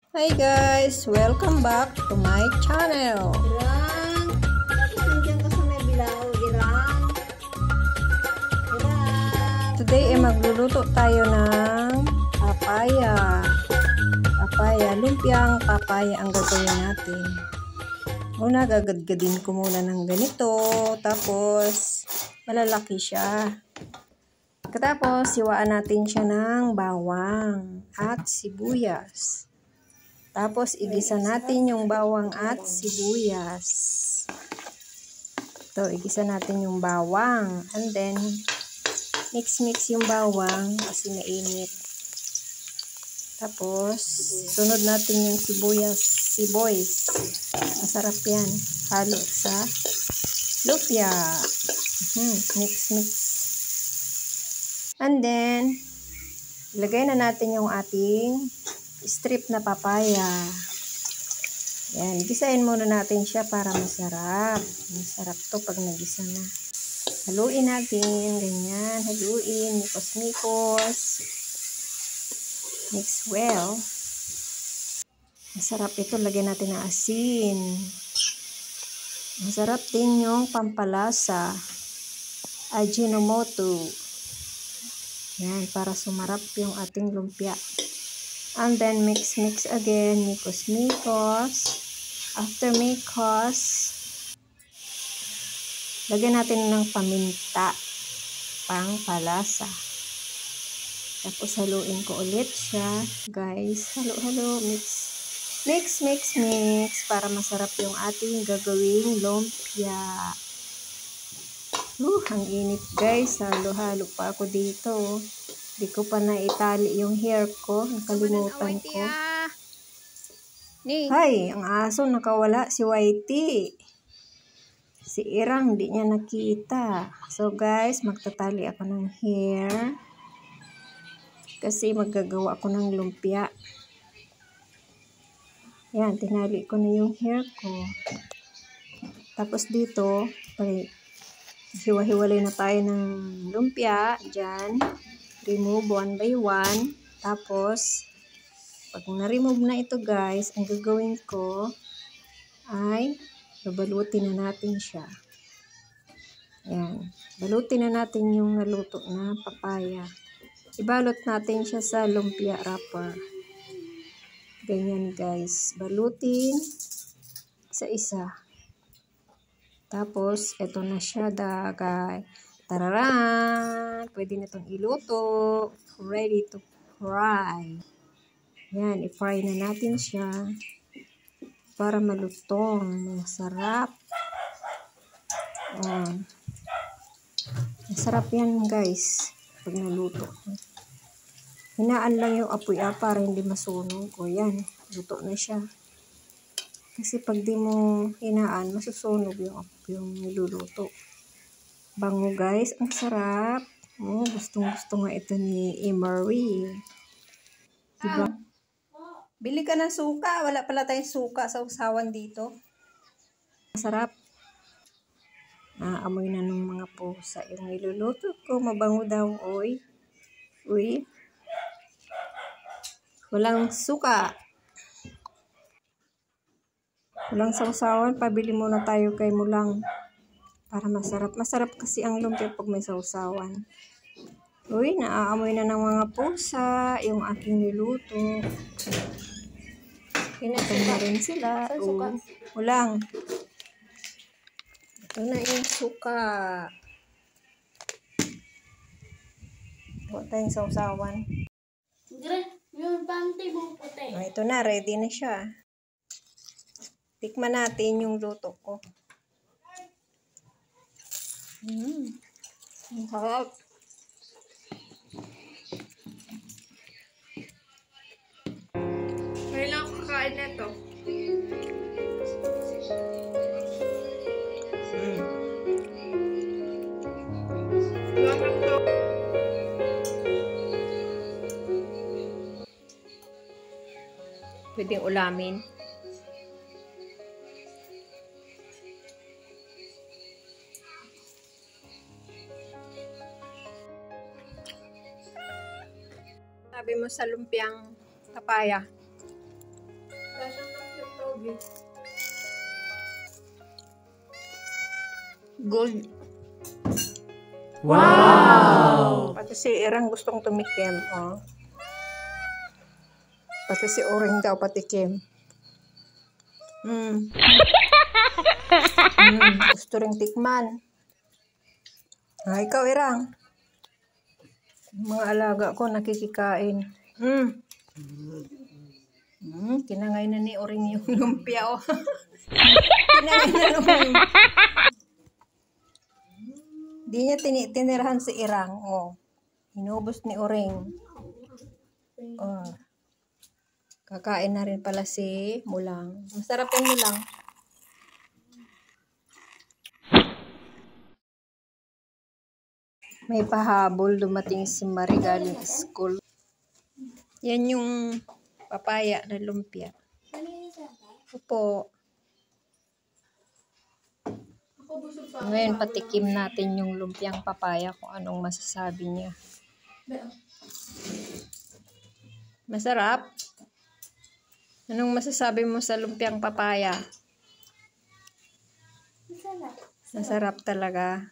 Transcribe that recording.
Hi guys! Welcome back to my channel! Irang! Bakit nandiyan ka sa may bilaw, Irang? Irang! Today ay magluluto tayo ng papaya. Lumpiang papaya ang gagawin natin. Una, gagadgadin ko muna ng ganito. Tapos, malalaki siya. Tapos, siwaan natin siya ng bawang at sibuyas. Tapos, igisa natin yung bawang at sibuyas. Ito, igisa natin yung bawang. And then, mix yung bawang kasi mainit. Tapos, sunod natin yung sibuyas. Masarap yan. Halo sa lumpia. Mix. And then, ilagay na natin yung ating strip na papaya. Yan, gisain muna natin siya para masarap. Masarap to pag nagisa na. Haluin natin, ganyan. Haluin, mikos. Mix well. Masarap ito, lagyan natin ng asin. Masarap din yung pampalasa. Ajinomoto. Yan, para sumarap yung ating lumpia. And then, mix again. Mikos. After mikos, lagyan natin ng paminta. Pangpalasa. Tapos, haluin ko ulit siya. Guys, halo. Mix. Para masarap yung ating gagawing lumpia. Ang init guys. Halo pa ako dito. Di ko pa naitali yung hair ko. Nakalimutan ko. Hay, ang aso nakawala. Si Whitey. Si Irang, di niya nakita. So guys, magtatali ako ng hair. Kasi maggagawa ako ng lumpia. Yan, tinali ko na yung hair ko. Tapos dito, hiwa-hiwalay na tayo ng lumpia. Diyan. Remove one by one. Tapos, pag na-remove na ito guys, ang gagawin ko ay babalutin na natin siya. Ayan. Balutin na natin yung naluto na papaya. Ibalot natin siya sa lumpia wrapper. Ganyan guys. Balutin sa isa. Tapos, ito na siya guys. Tararan! Pwede na itong iluto. Ready to fry. Yan, i-fry na natin siya para malutong. Masarap. Masarap yan guys pag naluto. Hinaan lang yung apoy para hindi masunog. O yan, luto na siya. Kasi pag di mo hinaan, masusunog yung niluluto. Bango guys, ang sarap. Gustong-gusto nga ito ni Emery. Diba? Bili ka ng suka. Wala pala tayong suka sa usawan dito. Masarap. Naamoy na ng mga pusa. Yung niluluto ko, mabango daw. Uy. Walang suka. Walang sausawan. Pabili muna tayo kay Mulang. Para masarap. Masarap kasi ang lumpia pag may sausawan. Uy, naaamoy na ng mga pusa. Yung aking niluto. Pinatay na rin sila. Mulang. Ito na yung suka. Huwag tayong sausawan. Ito na, ready na siya. Tikman natin yung luto ko. Ang sarap. Ngayon lang ako kakain na ito. Pwedeng ulamin. Sabi mo sa lumpiang papaya. Good. Wow! Pati si Irang gustong tumikim, oh. Pati si Oring daw patikim. Gusto ring tikman. Ah, ikaw, Irang. Mga alaga ko nakikikain. Kinangay na ni Oring yung lumpia, oh. Kinangay na Oring. Di niya tinirahan si Irang, oh. Inubos ni Oring. Oh. Kakain na rin pala si Mulang. Masarap yung Mulang. May pahabol, dumating si Marie galing school. Yan yung papaya na lumpia. Opo. Ngayon patikim natin yung lumpiang papaya kung anong masasabi niya. Masarap? Anong masasabi mo sa lumpiang papaya? Masarap talaga.